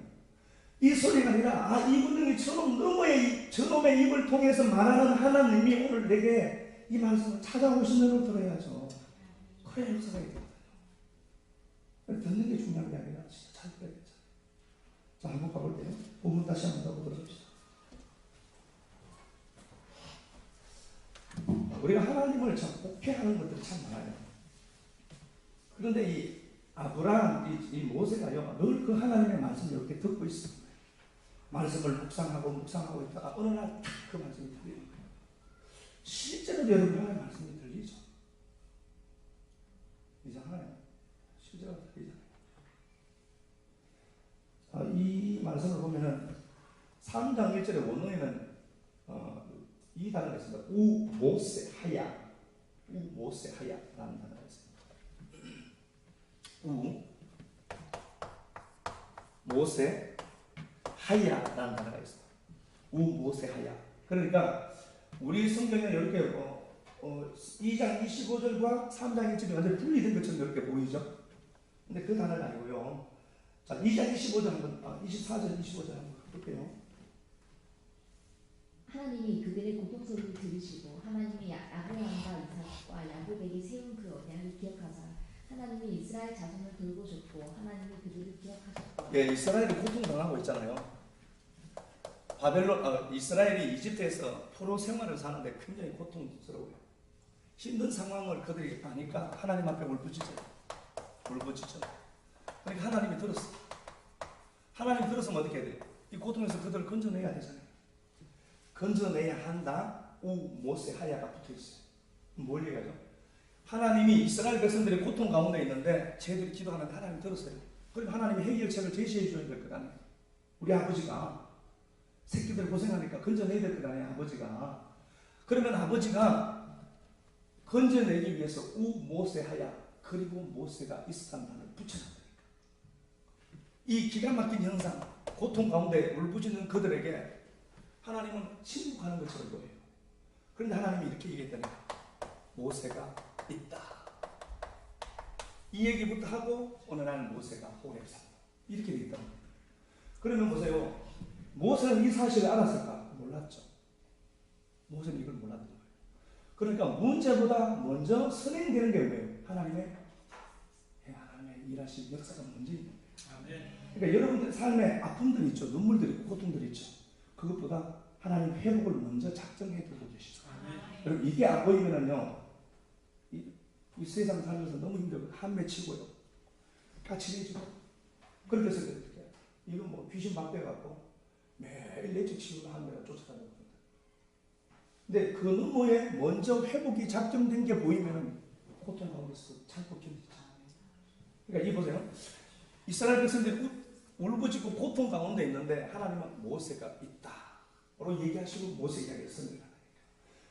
이 소리가 아니라 이분들이 저놈의 입을 통해서 말하는 하나님이 오늘 내게 이 말씀을 찾아오신 대로 들어야죠. 그래야 역사가 있거든요. 듣는 게 중요한 게 아니라 진짜 잘 들어야 되잖아요. 자, 한번 가볼게요. 본문 다시 한번 더 보도록 합시다. 우리가 하나님을 참 복해하는 것들이 참 많아요. 그런데 이 아브라함, 이 모세가요, 늘 그 하나님의 말씀을 이렇게 듣고 있습니다. 말씀을 묵상하고 있다가 어느 날 딱 그 말씀이 들리는 거예요. 실제로 여러분의 말씀이 들리죠. 이상하네요. 실제로 들리잖아요. 이 말씀을 보면은 3장 1절의 원어에는 이 단어가 있습니다. 우모세하야. 우모세하야라는 단어가 있습니다. 우모세하야라는 단어가 있습니다. 우모세하야. 그러니까 우리 성경에 이렇게 2장 25절과 3장 1절이 완전히 분리된 것처럼 이렇게 보이죠. 근데 그 단어는 아니고요. 자, 2장 25절 한번, 24절, 25절 한번 볼게요. 하나님이 그들의 고통소리를 들으시고 하나님이 아브라함과 이삭과 야곱에게 세운 그 언약을 기억하사 하나님이 이스라엘 자손을 돌보셨고 하나님이 그들을 기억하셨고. 예, 이스라엘이 고통당하고 있잖아요. 이스라엘이 이집트에서 포로 생활을 사는데 굉장히 고통스러워요. 힘든 상황을 그들이 아니까 하나님 앞에 울부짖어요. 그러니까 하나님이 들었어요. 하나님 들었으면 어떻게 해야 돼요? 이 고통에서 그들을 건져내야 되잖아요. 건져내야 한다. 우모세하야가 붙어있어요. 뭘 얘기하죠? 하나님이 이스라엘 백성들의 고통 가운데 있는데 쟤들이 기도하는데 하나님 들었어요. 그리고 하나님이 해결책을 제시해 줘야 될 것 아니에요. 우리 아버지가 새끼들 고생하니까 건져내야 될 것 아니에요. 아버지가. 그러면 아버지가 건져내기 위해서 우모세하야 그리고 모세가 있었다는 단어를 붙여놨다니까. 이 기가 막힌 현상, 고통 가운데 울부짖는 그들에게 하나님은 침묵하는 것처럼 보여요. 그런데 하나님이 이렇게 얘기했다니까. 모세가 있다. 이 얘기부터 하고 어느 날 모세가 호렙산 이렇게 되어 있다. 그러면 보세요. 모세는 이 사실을 알았을까? 몰랐죠. 모세는 이걸 몰랐던 거예요. 그러니까 문제보다 먼저 선행되는 게 뭐예요? 하나님의 일하신 역사가 먼저 있는 거예요. 그러니까 여러분들 삶에 아픔들이 있죠. 눈물들이 있고 고통들이 있죠. 그것보다 하나님 회복을 먼저 작정해 두고 계시죠. 여러분 이게 안 보이면은요, 이 세상 살면서 너무 힘들고 한 맺히고요, 까칠해지고 그렇게 해서 어떻게 해요? 이건 뭐 귀신 박대갖고 매일 내적 치유를 하느라 쫓아다니고 그런다. 근데 그 너머에 먼저 회복이 작정된 게 보이면은 고통 가운데서 참고 견디잖아요. 그러니까 이 보세요. 이스라엘 백성들이 울부짖고 고통 가운데 있는데 하나님은 모세가 있다로 얘기하시고 모세 이야기를 선언하니까.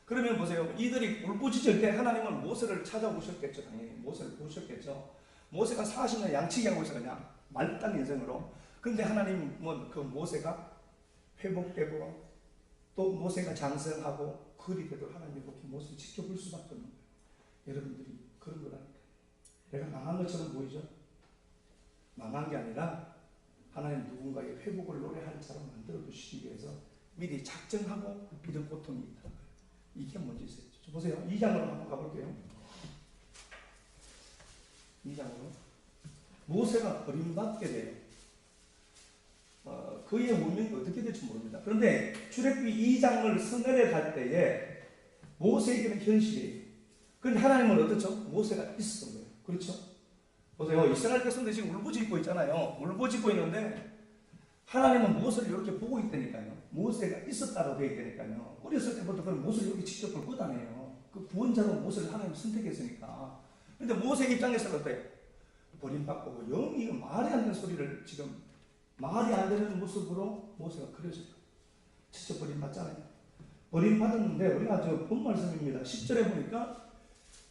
그러면 보세요. 이들이 울부짖을 때 하나님은 모세를 찾아오셨겠죠. 당연히 모세를 보셨겠죠. 모세가 40년 양치기하고 있어 그냥 말단 인생으로. 그런데 하나님은 그 모세가 회복되고 또 모세가 장성하고 그리 되도록 하나님이 그렇게 모세를 지켜볼 수밖에 없는 거예요. 여러분들이 그런 거라니까. 내가 망한 것처럼 보이죠? 망한 게 아니라 하나님 누군가의 회복을 노래하는 사람 만들어 두시기 위해서 미리 작정하고 이런 고통이 있다는 거예요. 이게 먼저 있어요. 보세요. 2장으로 한번 가볼게요. 2장으로. 모세가 버림받게 돼요. 그의 운명이 어떻게 될지 모릅니다. 그런데 출애굽기 2장을 선언해 갈 때에 모세에게는 현실이에요. 그런데 하나님은 어떻죠? 모세가 있었던 거예요. 그렇죠? 보세요. 이스라엘 백성들이 지금 울부짖고 있잖아요. 울부짖고 있는데 하나님은 모세를 이렇게 보고 있다니까요. 모세가 있었다고 되어 있다니까요. 어렸을 때부터 그런 모세를 이렇게 직접 볼 것 아니에요. 그 구원자로 모세를 하나님 선택했으니까. 그런데 모세 입장에서는 어때요? 버림받고 영이 말이 안 되는 소리를 지금 말이 안 되는 모습으로 모세가 그려져요. 직접 버림받잖아요. 버림받았는데 우리가 본 말씀입니다. 10절에 보니까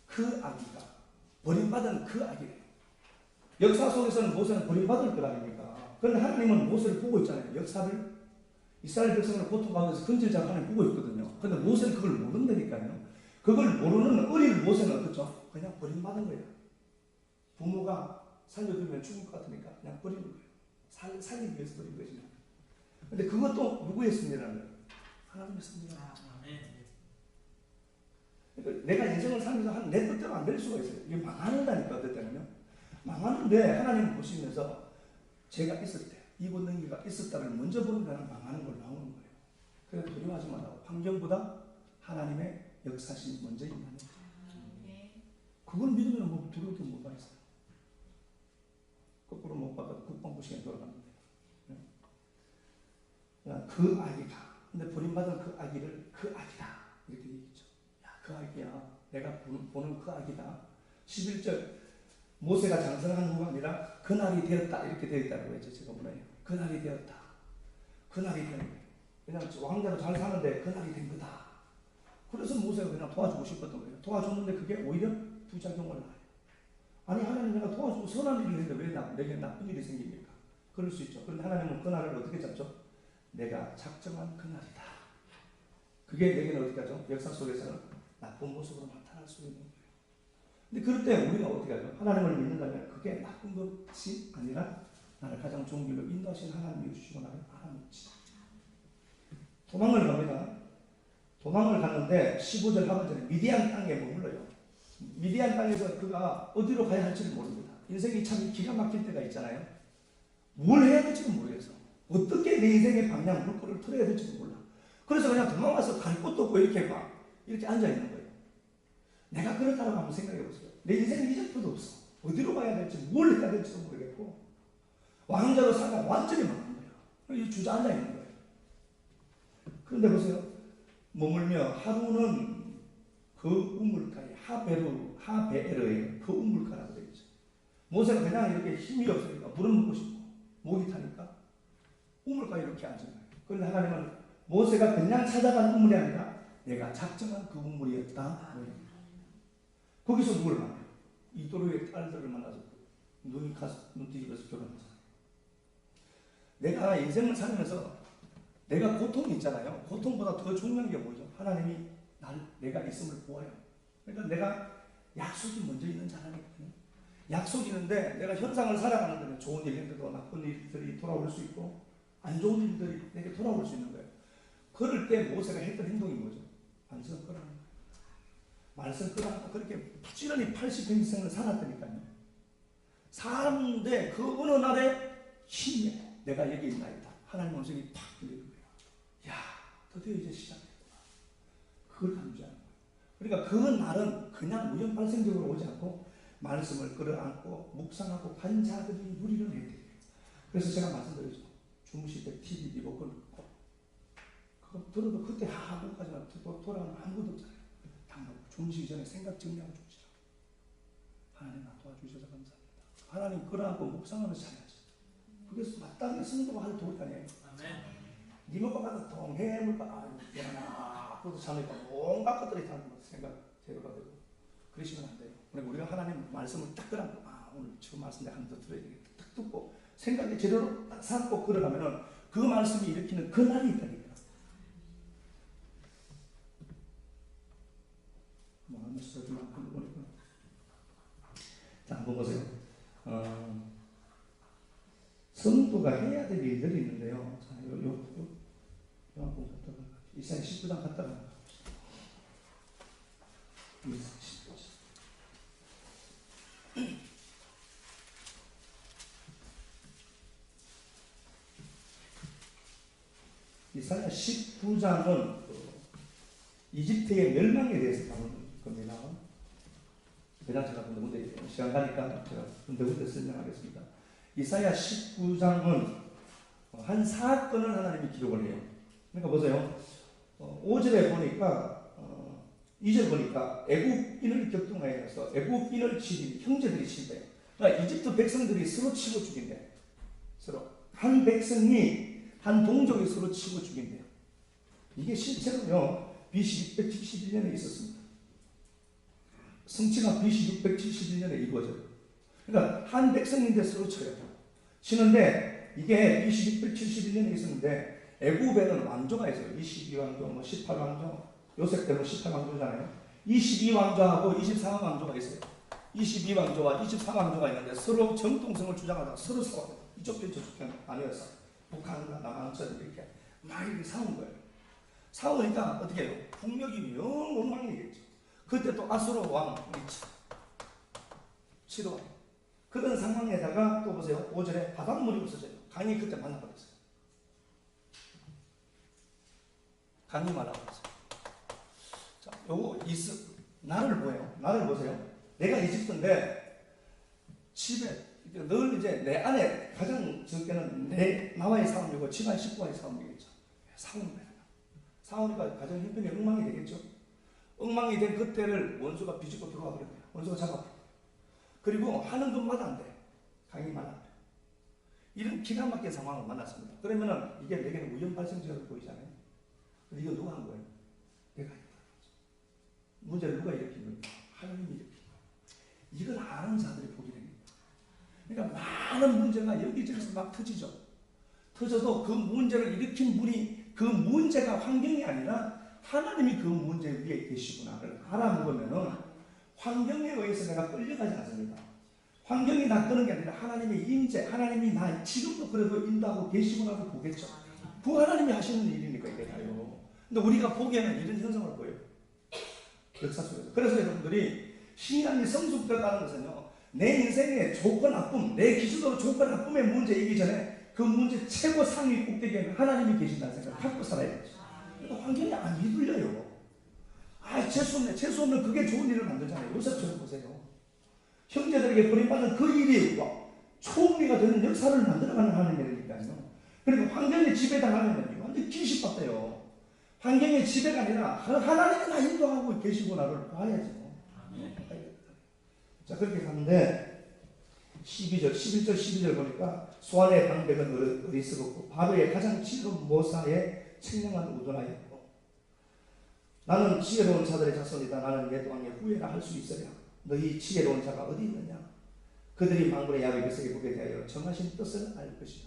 그 아기가 버림받은 그 아기래요. 역사 속에서는 모세는 버림받을 것 아닙니까? 그런데 하나님은 모세를 보고 있잖아요. 역사를. 이스라엘 백성을 고통 가운데서 건질자 하나님 보고 있거든요. 그런데 모세는 그걸 모른다니까요. 그걸 모르는 어린 모세는 어떻죠? 그냥 버림받은 거예요. 부모가 살려두면 죽을 것 같으니까 그냥 버리는 거예요. 살리기 위해서 버린 거지. 근데 그것도 누구의 섭리라는 거예요? 하나님의 섭리가. 그러니까 내가 인생을 살면서 내 뜻대로 안 될 수가 있어요. 이게 망하는다니까, 어떨 때는요. 망하는데 하나님 보시면서 제가 있을 때, 이번 능기가 있었다를 먼저 보는 거는 망하는 걸 나오는 거예요. 그래서 두려워하지 말라고. 환경보다 하나님의 역사심이 먼저 임하는 거예요. 그걸 믿으면 뭐 두려워도 못 받았어요. 거꾸로 못 받아도 국방부 시간에 돌아가는데. 그 아기가. 근데 버림받은 그 아기를 그 아기다. 이렇게 얘기했죠. 야, 그 아기야. 내가 보는 그 아기다. 11절 모세가 장성한 후가 아니라 그날이 되었다. 이렇게 되어 있다고 했죠. 제가 보내요. 그날이 되었다. 그날이 된 거예요. 그냥 왕자로 잘 사는데 그날이 된 거다. 그래서 모세가 그냥 도와주고 싶었던 거예요. 도와줬는데 그게 오히려 부작용을 낳아요. 아니 하나님 내가 도와주고 선한 일을 했는데 왜 내게 나쁜 일이 생깁니까? 그럴 수 있죠. 그런데 하나님은 그날을 어떻게 잡죠? 내가 작정한 그날이다. 그게 내게는 어떻게 하죠? 역사 속에서는 나쁜 모습으로 나타날 수 있는 거예요. 근데 그럴 때 우리가 어떻게 하죠? 하나님을 믿는다면 그게 나쁜 것이 아니라 나를 가장 좋은 길로 인도하신 하나님이 주시고 나를 알아먹지. 도망을 갑니다. 도망을 갔는데 15절 하반절에 미디안 땅에 머물러요. 미디안 땅에서 그가 어디로 가야 할지를 모릅니다. 인생이 참 기가 막힐 때가 있잖아요. 뭘 해야 될지도 모르겠어. 어떻게 내 인생의 방향, 물꼬를 틀어야 될지도 몰라. 그래서 그냥 도망가서 갈 곳도 없고 이렇게 앉아 있는 거예요. 내가 그렇다고 한번 생각해 보세요. 내 인생에 이적표도 없어. 어디로 가야 될지, 뭘 해야 될지도 모르겠고 왕자로 살다가 완전히 망한 거예요. 이 주저앉아 있는 거예요. 그런데 보세요. 머물며 하루는 그 우물가에 하베르의 그 우물가라고 되어 있죠. 모세가 그냥 이렇게 힘이 없으니까 물을 먹고 싶고 목이 타니까 우물가에 이렇게 앉은 거예요. 그런데 하나님은 모세가 그냥 찾아간 우물이 아니라 내가 작정한 그 우물이었다. 거기서 누구를 만나요? 이도로의 딸들을 만나서 눈이 가서 눈 뒤집어서 결혼하잖아요. 내가 인생을 살면서 내가 고통이 있잖아요. 고통보다 더 중요한 게 뭐죠? 하나님이 내가 있음을 보아요. 그러니까 내가 약속이 먼저 있는 사람이거든요. 약속이 있는데 내가 현상을 살아가는데 좋은 일들도 나쁜 일들이 돌아올 수 있고 안 좋은 일들이 내게 돌아올 수 있는 거예요. 그럴 때 모세가 했던 행동이 뭐죠? 말씀 끌어안는 거예요. 말씀 끌어안고 그렇게 부지런히 80평생을 살았다니까요. 살았는데 그 어느 날에 힘내 내가 여기 있나이다. 하나님 음성이 팍 들리는 거예요. 야, 드디어 이제 시작됐구나. 그걸 감지하는 거예요. 그러니까 그 날은 그냥 우연 발생적으로 오지 않고 말씀을 끌어안고 묵상하고 반자들이 누리는 행태예요. 그래서 제가 말씀드렸죠. 주무실 때 TV 리모컨 그거 들어도 그때 하고까지만 돌아가면 아무것도 없잖아요. 당장 주무시기 전에 생각 정리하고 주무시라고. 하나님 나 도와주셔서 감사합니다. 하나님 끌어안고 묵상하면서 자야지. 그게 마땅히 성도가 할 도리 아니에요. 리모컨 받아 동해물과 아유 미안하다. 그것도 잠으니까 온갖 것들이 다 생각 제로가 되고 그러시면 안 돼요. 우리가 하나님 말씀을 딱 끌어안고 오늘 지금 말씀 내가 한 번 더 들어야 되겠다. 딱 듣고 생각이 제대로 딱 삼고 걸어가면은 그 말씀이 일으키는 그 날이 있다니까. 자, 한번 보세요. 성도가 해야 될 일들이 있는데요. 자, 요한복음 갔다가 이사야 19장 갔다가 이사야 19장은 이집트의 멸망에 대해서 다루는 겁니다. 그냥 제가 군데 시간 가니까 제가 군데 설명하겠습니다. 이사야 19장은 한 사건을 하나님이 기록을 해요. 그러니까 보세요. 5절에 보니까 2절 보니까 애국인을 격동하여서 애국인을 치린 형제들이 친대. 그러니까 이집트 백성들이 서로 치고 죽인대. 서로 한 백성이 한 동족이 서로 치고 죽인대요. 이게 실제로요 BC 671년에 있었습니다. 성취가 BC 671년에 이루어져요. 그러니까 한 백성인데 서로 쳐요. 치는데 이게 BC 671년에 있었는데 애굽에는 왕조가 있어요. 22왕조, 18왕조, 요셉 때는 18왕조잖아요. 22왕조하고 24왕조가 있어요. 22왕조와 24왕조가 있는데 서로 정통성을 주장하다가 서로 싸워요. 이쪽 편 저쪽 편 아니어서 북한과 남한처럼 이렇게 막 이렇게 싸운 거예요. 싸우니까 어떻게 해요? 국력이 영 엉망이겠죠. 그때 또 아수르 왕이 치러 그런 상황에다가 또 보세요. 5절에 바닷물이 없어져요. 강이 그때 말라버렸어요. 강이 말라버렸어요. 자, 요거 나를 보여요. 나를 보세요. 내가 이집트인데 집에 늘 이제 내 안에 가장 적게는 나와의 싸움이고 집안 식구와의 싸움이겠죠. 싸우는 거예요. 싸우니까 가정 형편이 엉망이 되겠죠. 엉망이 된 그때를 원수가 비집고 들어와 버린 거예요. 원수가 잡아버린 거예요. 그리고 하는 것마다 안 돼. 강의만 안 돼. 이런 기가 막힌 상황을 만났습니다. 그러면은 이게 내게는 우연 발생적으로 보이잖아요. 근데 이거 누가 한 거예요? 내가 했다. 문제를 누가 일으킨 거예요? 하나님이 일으킨 거예요. 이걸 아는 자들이 보게 됩니다. 그러니까 많은 문제가 여기저기서 막 터지죠. 터져도 그 문제를 일으킨 분이 그 문제가 환경이 아니라 하나님이 그 문제 위에 계시구나를 알아먹으면은 환경에 의해서 내가 끌려가지 않습니다. 환경이 나 끄는 게 아니라 하나님의 인재, 하나님이 나 지금도 그래도 인도하고 계시구나를 보겠죠. 그 하나님이 하시는 일이니까 이게 다요. 근데 우리가 보기에는 이런 현상을 보여요. 역사 속에서. 그래서 여러분들이 신앙이 성숙되었다는 것은요, 내 인생의 좋고 나쁨, 내 기준으로 좋고 나쁨의 문제이기 전에 그 문제 최고 상위 꼭대기에는 하나님이 계신다는 생각을 갖고 살아야 되죠. 그러니까 환경이 안 휘둘려요. 아, 재수없네. 재수없는 그게 좋은 일을 만들잖아요. 요셉처럼 보세요. 형제들에게 버림받은 그 일이 초음리가 되는 역사를 만들어가는 하나님이니까요. 그리고 환경에 지배당하면 완전 기십받대요. 환경의 지배가 아니라 하나님이 나 인도하고 계시구나를 봐야죠. 자, 그렇게 가는데 11절 12절 보니까 소안의 방백은 어리석었고 바로의 가장 지혜로운 모사에 청량한 우둔하였고 나는 지혜로운 자들의 자손이다. 나는 옛 왕의 후예라 할 수 있으랴. 너희 지혜로운 자가 어디 있느냐? 그들이 만군의 야베게스에 보게 되하여 정하신 뜻을 알 것이요.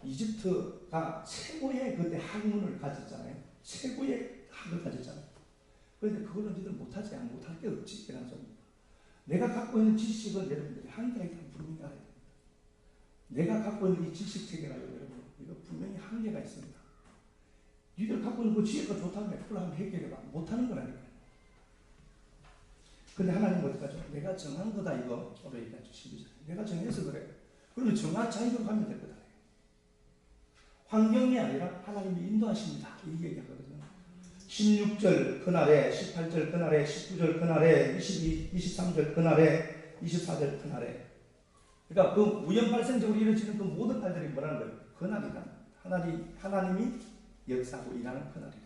이집트가 최고의 그때 학문을 가졌잖아요. 최고의 학을 가졌잖아요. 그런데 그거는 니들 못하지, 못할 게 없지. 이런 소리입니다. 내가 갖고 있는 지식은 여러분들이 한계가 있다는 분명히 알아야 됩니다. 내가 갖고 있는 이 지식 체계가 여러분, 이거 분명히 한계가 있습니다. 니들 갖고 있는 그 지혜가 좋다면 그걸 한번 해결해봐. 못하는 거라니까요. 근데 하나님은 어떻게 하죠? 내가 정한 거다 이거. 오래 얘기하죠. 12절. 내가 정해서 그래. 그러면 정한 자유로 가면 될 거다. 환경이 아니라 하나님이 인도하십니다. 이 얘기하거든요. 16절 그날에, 18절 그날에, 19절 그날에, 22, 23절 그날에, 24절 그날에. 그러니까 그 우연 발생적으로 이루어지는 그 모든 날들이 뭐라는 거예요? 그날이다. 하나님이 역사하고 일하는 그날이다.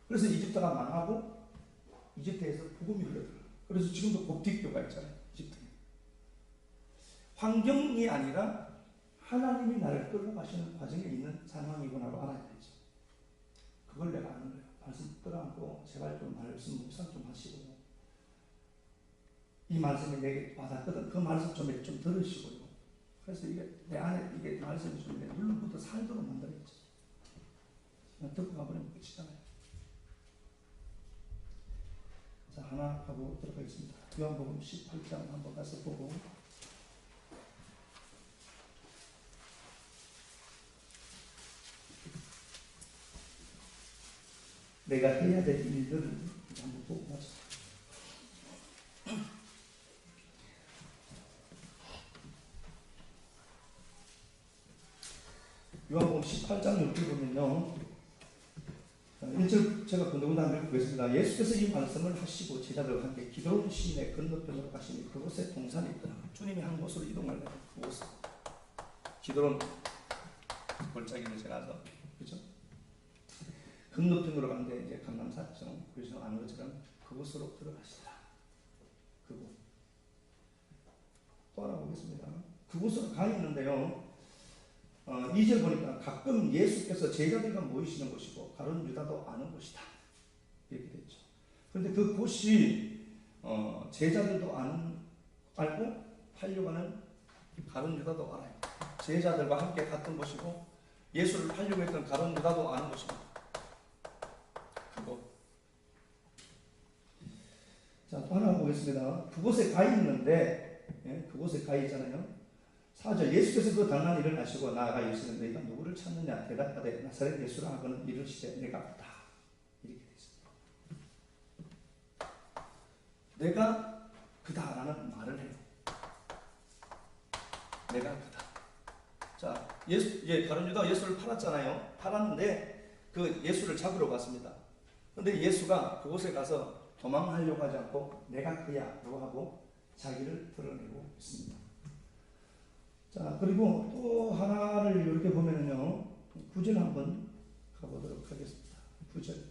그래서 이집트가 망하고 이집트에서 복음이 흘러들어요. 그래서 지금도 koptik교가 있잖아요. 이집트에. 환경이 아니라 하나님이 나를 끌고 가시는 과정에 있는 상황이구나로 알아야 되죠. 그걸 내가 아는 거예요. 말씀 끌어안고 제발 좀 말씀 묵상 좀 하시고 이 말씀이 내게 와닿거든. 그 말씀 좀 들으시고요. 그래서 이게 내 안에 이게 말씀이 좀 눌러부터 살도록 만들어야죠. 듣고 가버리면 끝이잖아요. 자, 하나 하고 들어가겠습니다. 요한복음 18장 한번 가서 보고 내가 해야 될 일들을 한번 보고 가자. 요한복음 18장 6절 보면요. 1절 제가 건너건너 한번 읽겠습니다. 예수께서 이 말씀을 하시고 제자들과 함께 기드론 시내 건너편으로 가시니 그곳에 동산이 있더라. 주님이 한 곳으로 이동하려고 그곳 기드론 골짜기를 지나서 그렇죠? 건너편으로 가는데 이제 강남사정 그래서 아는 것처럼 그곳으로 들어가시더라. 그곳 또 알아보겠습니다. 그곳으로 가 있는데요. 2절 보니까 가끔 예수께서 제자들과 모이시는 곳이고 가룟 유다도 아는 곳이다. 이렇게 됐죠. 그런데 그 곳이 제자들도 알고 팔려고 하는 가룟 유다도 알아요. 제자들과 함께 갔던 곳이고 예수를 팔려고 했던 가룟 유다도 아는 곳입니다. 그곳. 자, 또 하나 보겠습니다. 그곳에 가 있는데 그곳에 가 있잖아요. 4절 예수께서 그 당난 일을 하시고 나아가 이르시되 너희가 누구를 찾느냐 대답하되 나사렛 예수라 하고는 이르시되 내가 그다. 이렇게 되었습니다. 내가 그다라는 말을 해요. 내가 그다. 자, 가룟 유다가 예수를 팔았잖아요. 팔았는데 그 예수를 잡으러 갔습니다. 그런데 예수가 그곳에 가서 도망하려고 하지 않고 내가 그야라고 하고 자기를 드러내고 있습니다. 자, 그리고 또 하나를 이렇게 보면은요, 9절 한번 가보도록 하겠습니다. 9절.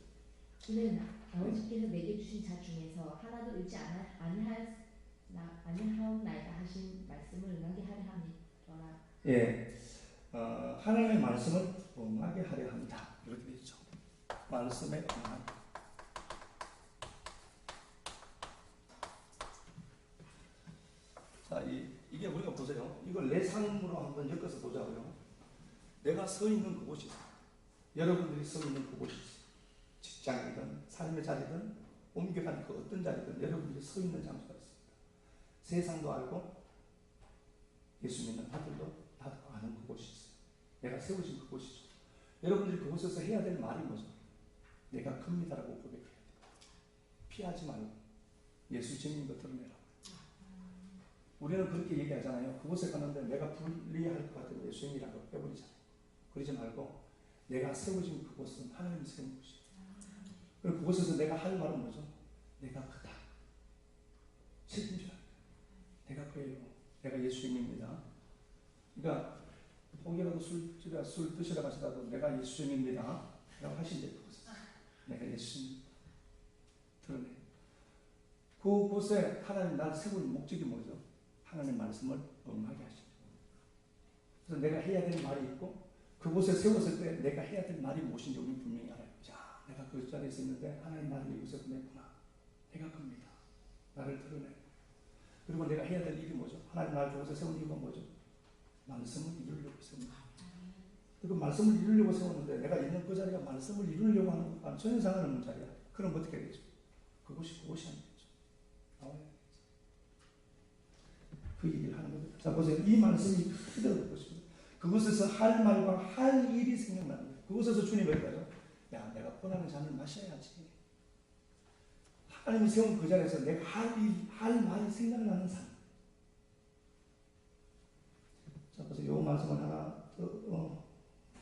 이는 아버지께서 내게 주신 자 중에서 하나도 잃지 아니하옵나이다 하신 말씀을 응하게 하려 함이라. 예, 하나님의 말씀을 응하게 하려 합니다. 이렇게 되죠. 말씀에 응하게. 자, 이게 우리가 보세요. 이걸 내 삶으로 한번 엮어서 보자고요. 내가 서 있는 그곳이 있어요. 여러분들이 서 있는 그곳이 있어요. 직장이든 삶의 자리든 옮겨간 그 어떤 자리든 여러분들이 서 있는 장소가 있습니다. 세상도 알고 예수 믿는 아들도 나도 아는 그곳이 있어요. 내가 세워진 그곳이죠. 여러분들이 그곳에서 해야 될 말이 뭐죠? 내가 큽니다라고 고백해야 돼요. 피하지 말고 예수 증인 것 드러내라. 우리는 그렇게 얘기하잖아요. 그곳에 가는데 내가 불리할 것 같으면 예수님이라고 빼버리잖아요. 그러지 말고 내가 세워진 그곳은 하나님이 세운 곳이에요. 그리고 그곳에서 내가 할 말은 뭐죠? 내가 크다. 책임져야 돼요. 내가 그예요. 내가 예수님입니다. 그러니까 혹여라도 술집에 술 드시러 가시다도 내가 예수님입니다. 라고 하신대. 그곳에서 내가 예수님입니다. 드러내. 그곳에 하나님 날 세운 목적이 뭐죠? 하나님 말씀을 응하게 하십니다. 그래서 내가 해야 될 말이 있고 그곳에 세웠을 때 내가 해야 될 말이 무엇인지 우리는 분명히 알아요. 자, 내가 그 자리에 있는데 하나님 나를 이곳에 보냈구나. 내가 겁니다. 나를 드러내. 그리고 내가 해야 될 일이 뭐죠? 하나님 나를 그곳에 세운 이유가 뭐죠? 말씀을 이루려고 세운 거예요. 그리고 말씀을 이루려고 세웠는데 내가 있는 그 자리가 말씀을 이루려고 하는 것 전혀 상관없는 자리야. 그럼 어떻게 되죠? 그곳이 안 되죠. 나와야 되죠. 그 얘기를 하는 겁니다. 자, 보세요. 이 말씀이 그대로 보십니다. 그곳에서 할 말과 할 일이 생각나는 거예요. 그곳에서 주님이 그러죠. 야, 내가 권하는 잔을 마셔야지. 하나님이 세운 그 자리에서 내가 할 말이 생각나는 삶. 자, 보세요. 이 말씀을 하나 더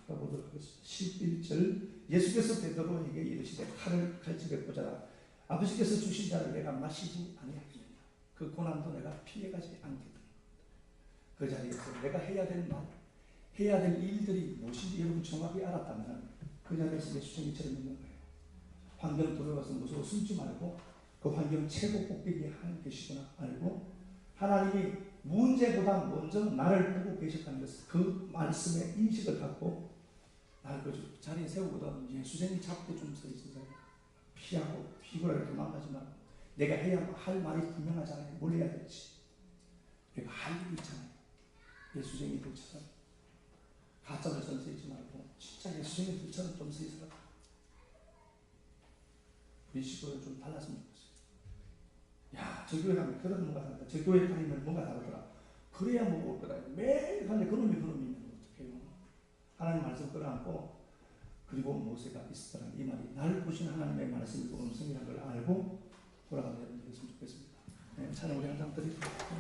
가보도록 하겠습니다. 11절. 예수께서 베드로에게 이르시되 칼을 칼집에 꽂아라. 아버지께서 주신 자를 내가 마시지 아니하겠느냐. 그 고난도 내가 피해가지 않겠다. 그 자리에서 내가 해야 될 말, 해야 될 일들이 무엇인지 여러분 정확히 알았다면 그 자리에서 예수님처럼 있는 거예요. 환경 두려워서 무서워 숨지 말고 그 환경 최고 꼭대기에 하나님 계시구나 알고 하나님이 문제보다 먼저 나를 보고 계셨다는 것을 그 말씀의 인식을 갖고 나를 그 자리에 세우거든. 예수쟁이 잡고 좀 서 있어서 피하고 피곤하게 도망가지 말고 내가 해야 할 말이 분명하잖아요. 뭘 해야 될지. 내가 할 일이 있잖아요. 예수쟁이들처럼 가짜로 서 있지 말고 진짜 예수쟁이들처럼 좀 서 있어라. 우리 식구는 좀 달랐으면 좋겠어요. 야, 저 교회 가면 그런 뭔가 다르다. 저 교회 다니면 뭔가 다르더라. 그래야 뭐 올 거다. 매일 가는데 그놈이면 어떡해요. 하나님 말씀 끌어안고 그리고 모세가 있었더라. 이 말이 나를 보신 하나님의 말씀이고 음성이라는 걸 알고 돌아가는 여러분 되셨으면 좋겠습니다. 네, 찬양 우리 한 장 드리겠습니다.